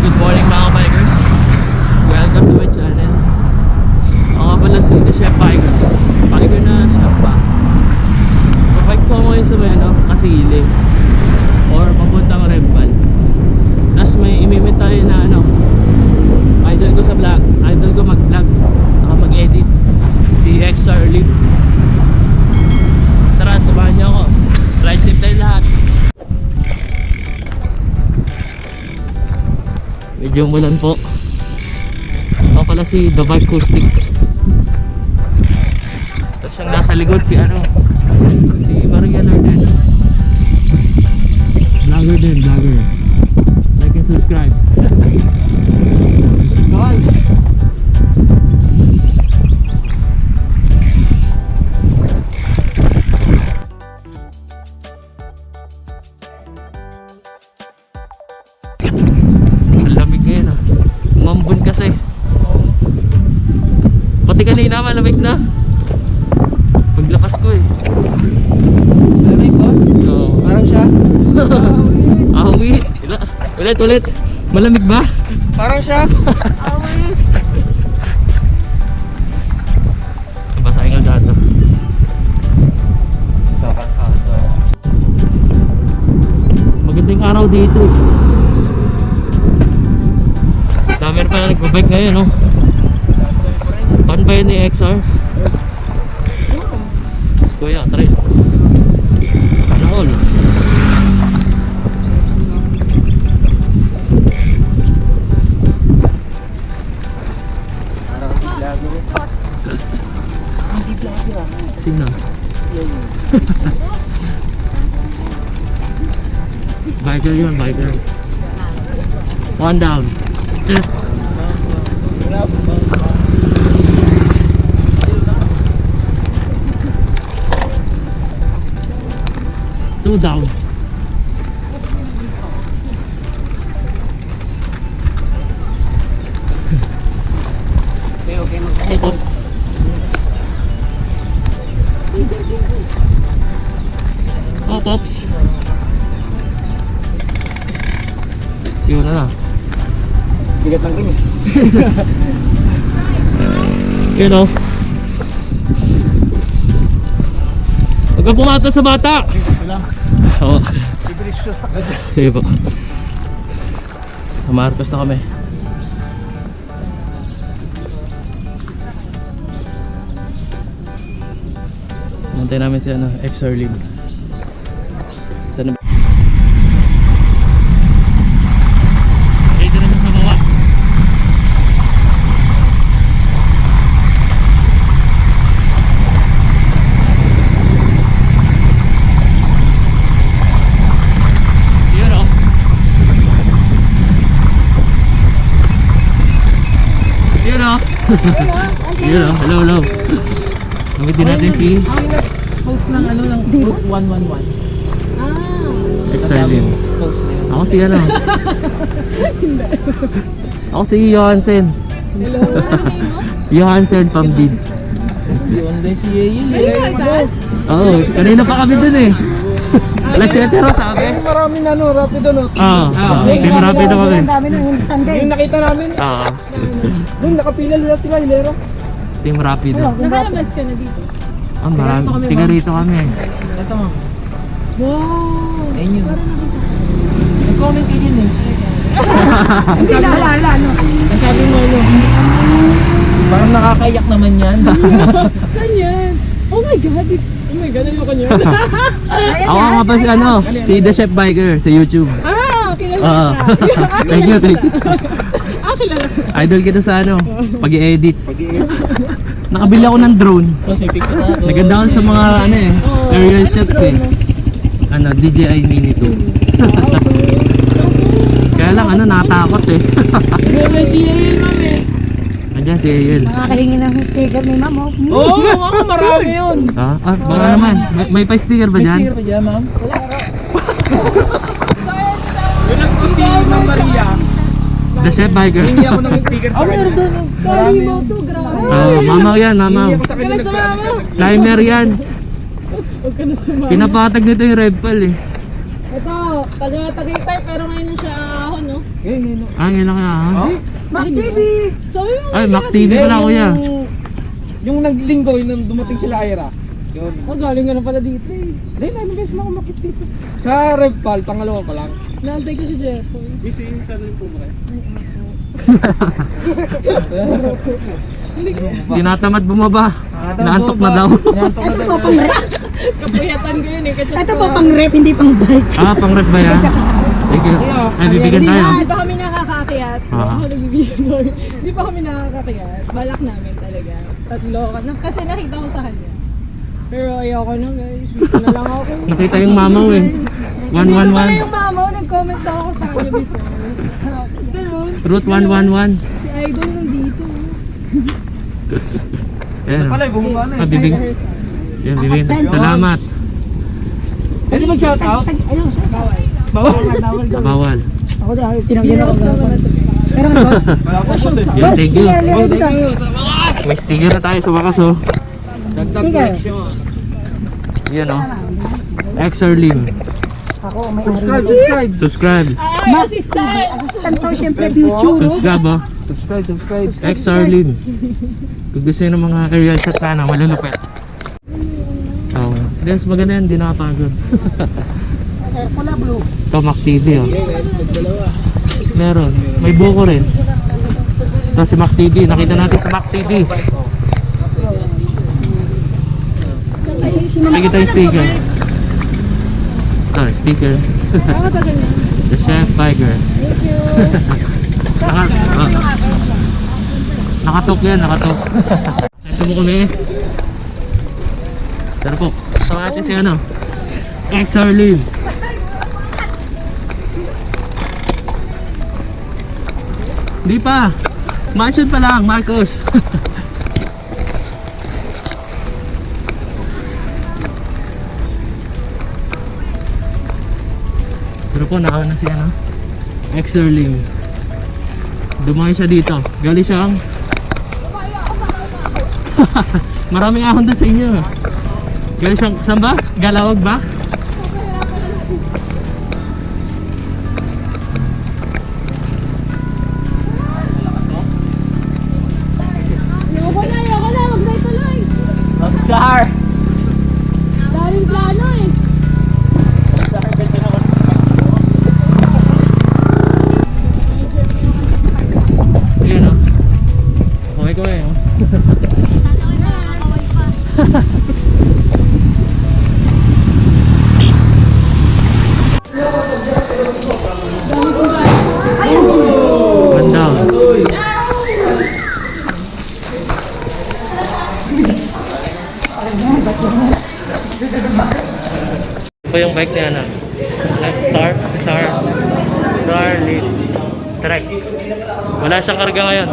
Good morning mga bikers. Welcome to my channel. Ako nga pala si The Chef Biker. Biker na chef pa. Pabike po ako ngayon sa Meno, Kasili or papuntang Rembal. Tapos may imimit tayo na idol ko sa vlog. Idol ko mag-vlog saka mag-edit, si XR Lip. Tara, samahan niyo ako. Ride safe tayo lahat. Medyo umulan po. Ako pala si The Bike Acoustic. Ito siyang nasa likod, si Maria Larden. Vlogger din, vlogger. Like and subscribe. Bye! Umambon kasi. Pati kanina malamig na. Paglakas ko eh. Malamig ko? Oo. Parang siya? Awi. Ulit. Malamig ba? Parang siya? Basahin ka dito. Magandang araw dito. Meron pa na nagbabike ngayon, no? Pan ba yun ni XR? Kuya, try. Sana all. Tingnan. Biker yun, biker. One down. Two down. Okay, mag-head up. Oh, pops. Yun na. Bigat ng rinis. You know. Huwag ka pumata sa bata. Oo. Sige po. Sa Marcos na kami. Nantay namin si XR Lib. Sana ba? Dito naman sa baba. Hello. Namitin natin si Post ng ng Route 111. Exciting. Post na yun. Ako si Ako si Johansen. Hello. Johansen Pambid. Yun din si Yeyil. Oo, kanina pa kami dun eh. Alas 7 ro sabi. Maraming rapido no. Team Rapido kami. Ang dami ng Sunday. Yung nakita namin. Doon nakapila lahat sila hilera. Team Rapido. Nakalabas ka na dito. Marami. Tiga rito kami. Ito mo. Wow! Ayun yun. Nag-comment kayo yun eh. Hindi naalala, no? Nasabi mo parang nakakayak naman yan. Saan yan? Oh my God! Oh my God, ayoko niyan. Ako nga pa si The Chef Biker sa YouTube. Kilala ka. Thank you. Kilala. Idol kita sa pag-i-edit. Nakabili ako ng drone. Tapos may picture na ako. Naganda ako sa mga aerial shots eh. DJI Mini 2. Kaya lang nakatakot eh. Wala si Yeyil mami. Andiyan si Yeyil. Makakahingi ng sticker ni ma'am. Oo, ako marami yun. Baka naman. May pa-sticker ba May dyan? sticker pa dyan ma'am? Yun ang si Ma'am Maria. The Chef Biker. Hindi ako ng sticker sa Meron doon. Marami Mo to, grabe. Mamaw yan, mamaw. Hindi ako sa kanya nagkakasya. Climber yan. Huwag ka na sumama. Pinapatag nito yung red pal eh. Ito, taga-Tagaytay pero ngayon na siya ahon, no? Ngayon. Ah, ngayon lang ah. Mac TV! Sabi mo, Ay, Mac TV pala kuya. Yung naglinggo, yung dumating sila Ira. Yun. galing ka na pala dito eh. Hindi, namin beses na ako makit dito. Sa Revpal, pangalawa pa lang. Naantay ko si Jeffoy. Busy sa rin po ba? Tinatamad bumaba. Naantok na daw. Ito po pang rep. Kapuyatan ko yun eh. Ito po pang rep, hindi pang bike. Ah, pang rep ba yan? Thank you. Ay, bibigyan tayo. Hindi pa kami nakakakiyat. Ah. Ako nag-vision board. Hindi pa kami nakakakiyat. Balak namin talaga. Tatlo. Kasi nakita ko sa kanya. Pero ayoko na guys. Dito na lang ako. Nakita yung mamaw eh. Pala 111. yung mama ko, nag-comment daw ako sa kanya before. Ganun. Route 111. Si Idol nandito. Ayan. Pala, bumaba na Ah, eh. bibig. Yan, bibigyan. Salamat. Pwede mag-shout out? Ayun, sir. Bawal. Bawal. Bawal. Ako din, tinanggihan ako. Heroes naman na to. Pero man, boss. Wala po po eh. Yan, thank you. Sige, dito. May sticker na tayo sa wakas oh. Dagdag Sticker. collection. Yan oh. XR-Lim. Ako, may Subscribe. Subscribe. Ay, assistant! assistant to, syempre, YouTube. Subscribe oh. Subscribe. XR-Lim. Kung gusto nyo ng mga aerial shot sana, malulupit. Oh. Then, maganda yan, di nakapagod. Pula blue. Ito, Mac TV oh. Meron. May buko rin. Ito si Mac TV. Nakita natin si Mac TV. Nakita yung sticker. Ito, sticker. Ako tagal na. The Chef Biker. Thank you. Nakatok yan, nakatok. Ito mo kami. Tara po. Sama natin si ano. XR-Lim. Di pa. Mansion pa lang, Marcos. Pero po, nakauna si ano. XR-Lim. Dumayo siya dito. Gali siyang maraming ahon doon sa inyo. Gali siyang, saan ba? Galawag ba? Ayoko na. Huwag na ituloy. Sar. Daming plano eh. Ayan o. Okay ko eh. Ganda. Ito yung bike niya na. Sar, si Sar. Sar, lead. Trek. Wala siyang karga ngayon.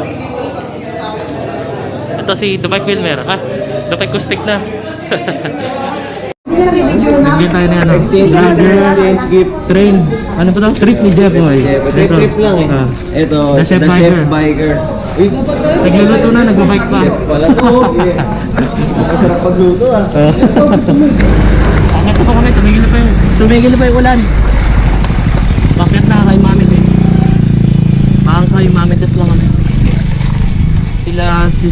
Ito si Dubai Filmer. Ah, Dubai Kustik na. Bigyan tayo na ano. Exchange gift. Train. Ano ba ito? Trip ni Jeff Boy. Trip lang eh. Ah. Ito, The Chef Biker. Biker. Uy, Nagluluto na, nagbabike pa. wala to. Masarap pagluto ah. Bakit ako kami? Tumigil na pa yung ulan. Bakit na kay Mami Tess? Bakit kay Mami Tess lang kami? Sila si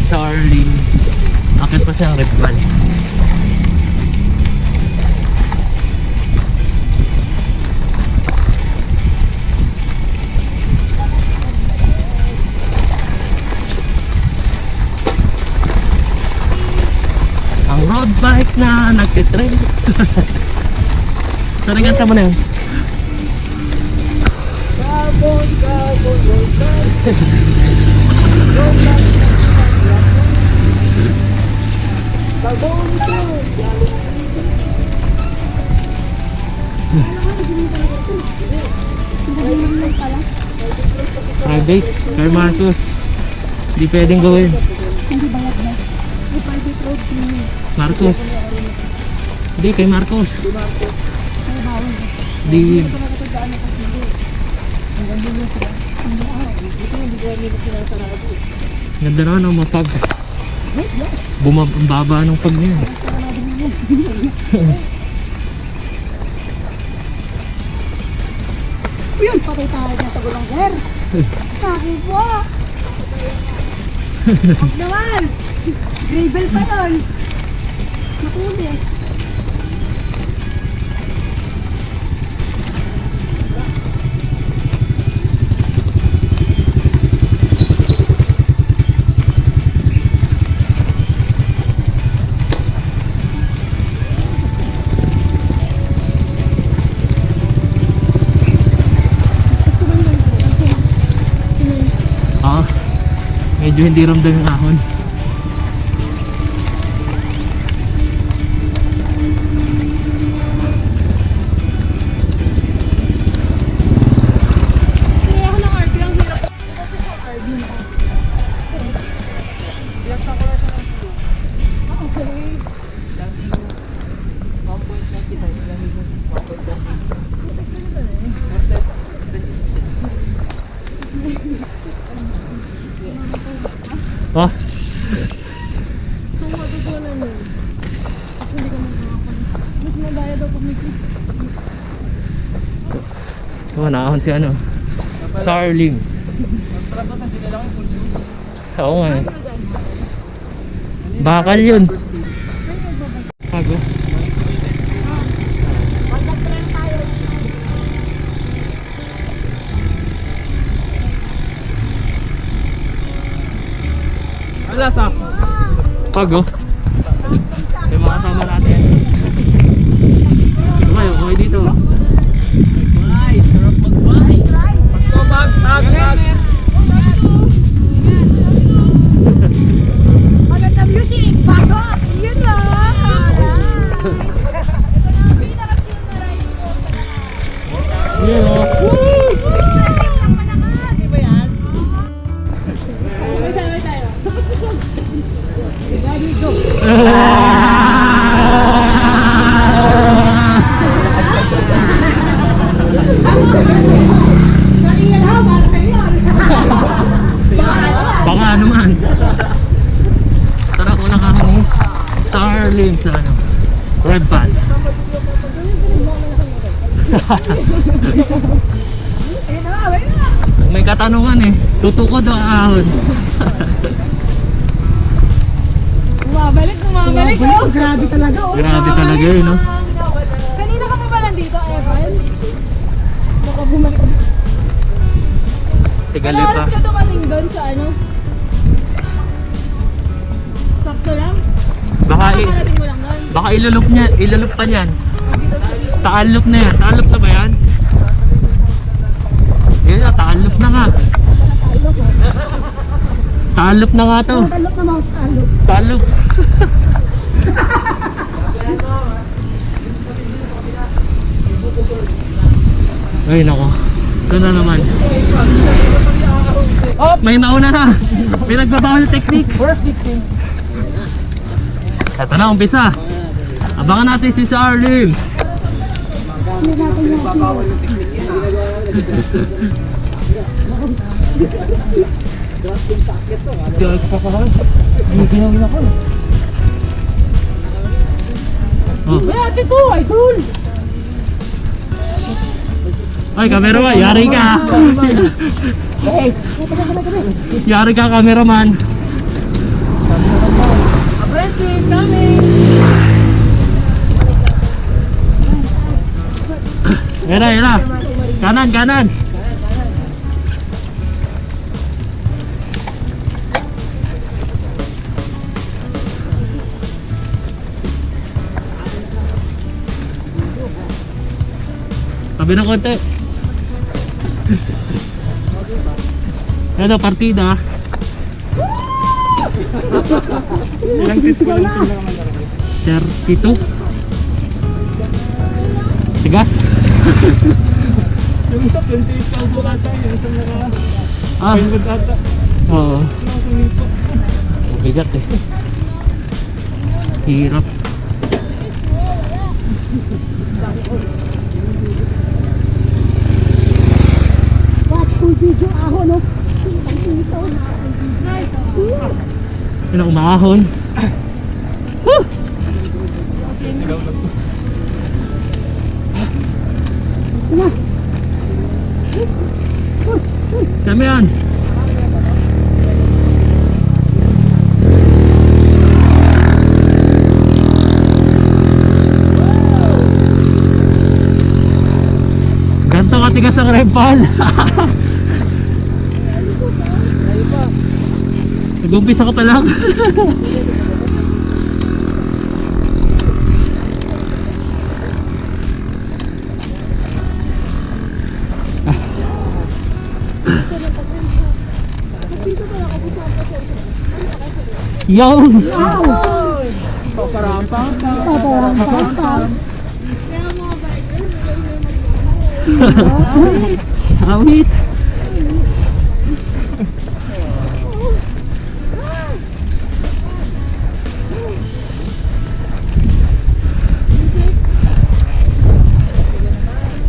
Sarlene. Bakit pa siyang Revpal? Ang road bike na nagtitrail. Saan ang ganta mo na yun? Private, kay Marcos. Hindi pwedeng gawin. Marcos. Hindi, kay Marcos. Di. Ganda na no, mapag. Bumababa ng pag niya. Yun, patay tayo dyan sa gulong, sir. Kaki po. Huwag naman. Gravel pa yun. Makulis. Ah, medyo hindi ramdam yung ahon. Kaya ako ng RB, ang hirap. Kasi sa RB na. Ah, okay. Oh, So, matutunan yun. Kasi hindi ka magkakapan. Mas madaya daw pag may clips. oh, naahon si ano. Starling. Oo nga eh. Bakal yun. Bago. Wala sa Bago. Yung mga kasama natin. Okay, okay dito. Ay, sarap mag-bike. Pagkobag, tag. Maganda music. Pasok. Yun lang. Yun o. Sabay tayo. Salingan ha, para sa iyo. Baka naman. Tara ko lang ako ni Starling sa ano. Red Band. Ayun na, ayun na. May katanungan eh. Tutukod o ahon? Bumabalik, bumabalik. Oh, grabe talaga. Oh. Grabe talaga yun, no? Kanina ka pa ba nandito, Evan? Baka bumalik. Tigali Ano pa. oras ka dumating doon sa ano? Sakto lang? Baka, Nakarating mo lang doon? baka ilulup niya, ilulup pa niyan. Dito sa Taalup na yan. Taalup na ba yan? Yun na, taalup na nga. Taalup na nga to. Talok na mga talok. Taalup. Ay nako. Ito na naman. May nauna na. May nagbabawal technique. Ito na, umpisa. Abangan natin si Starling. Oh. Ay, ate ko, idol. Ay, cameraman, yari ka. Yari ka, cameraman. Apprentice coming. Era, era. Kanan, kanan. Tabi na konti. Ito, partida. Ilang test ko lang sila naman. 32. Tigas. Yung isa, 28 ka upo ata. Yung isa naka, Ah, pengod ata. oo. Nakasumipo. Bigat eh. Hirap. Watch full video ako, no? Yun ang umahon. Woo! Kami yan. Ganto katigas ang rempal. Nag-umpisa ka pa lang. Yo! Paparampang. Awit!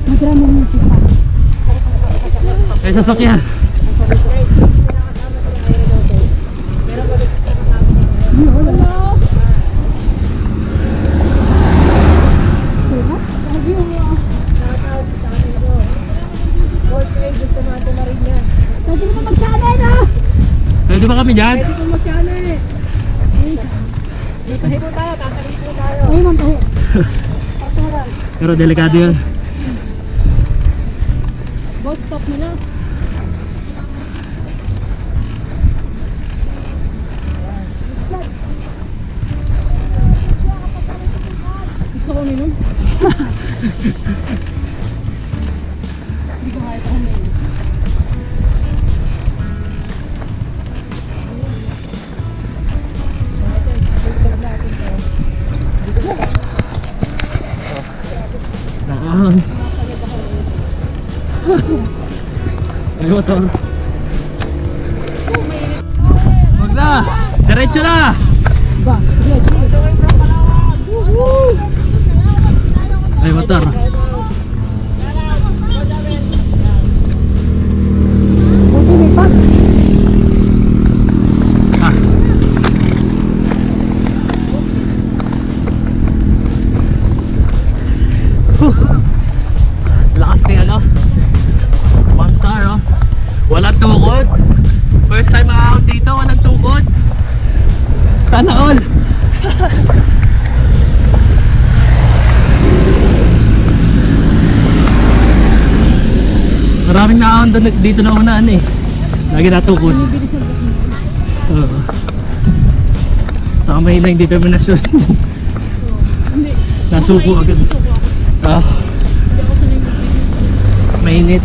Magramang music pa. May sasakyan. Pwede mo mag-channel, ha? Pwede ba kami dyan? Pwede kong mag-channel. May pahipo tayo, kakalipo tayo. Ay, mamahe. Pero delikado yun. Boss, stop mo na. Gusto ko uminom. Hindi ko kaya ito uminom. Nakahon. Ay, motor. Wag na! Diretso na! Ba, sige, sige. Ay, motor. Buti may pag. Ah. Lakas ni ano? One star, oh. Walang tukod. First time makakot dito, walang tukod. Sana all. Maraming nakakot dito na unaan eh. Lagi natukod. Bilis ang dating. Oo. Saka mahina yung determinasyon. Hindi. Nasuko agad. Suko ako. Ah, Hindi ako sanay mag-video. mainit.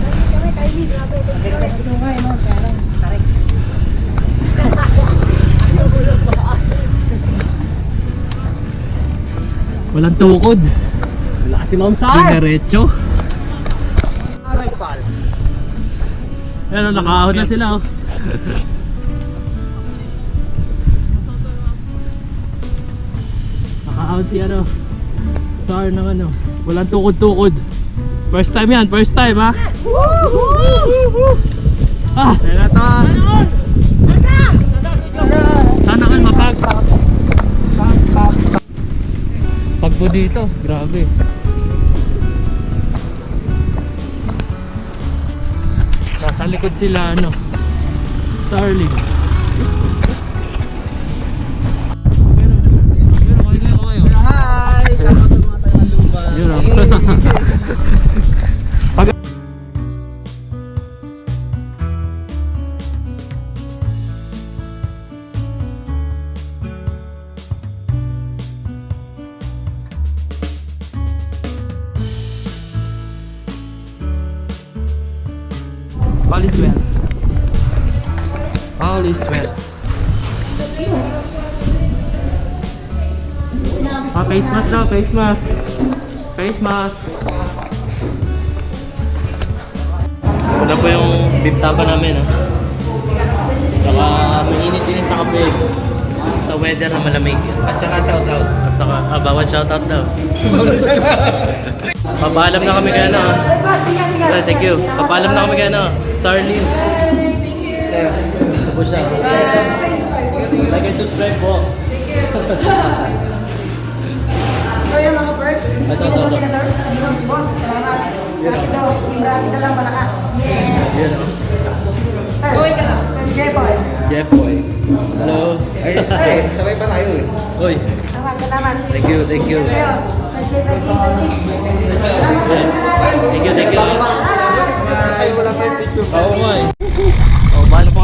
Walang tukod. Wala si Ma'am Sar. Diretso. Pero nakaahon na sila, oh. Nakaahon si ano, Sar ng ano. Walang tukod-tukod. First time yan, first time, ha. Ah, sana kan mapag. Pagbo dito, grabe. Nasa likod sila ano, Starling. Hi! Shout out sa mga taga-Luba. Yun, oh. All is well. All is well. Ah, face mask daw, face mask. Face mask. Ito po yung beef tapa namin, ha. Saka mainit-init na kape. Sa weather na malamig. At saka shoutout. At saka, bawal shoutout daw. Papaalam na kami kaya na, ha. Well, thank you. Papaalam na kami kaya na, Sarlene. Ito po siya. Like and subscribe po. So yan mga perks. Ito. Sir. Boss, salamat. Marami na lang malakas. Yun o. Gawin ka lang. Jeboy. Jeff boy. Hello. Ay, sabay pa tayo eh. Uy, Salamat. thank you, thank you. Pansin. Thank you, thank you. Ay, wala pa yung picture. Oo nga eh. Oh, paano po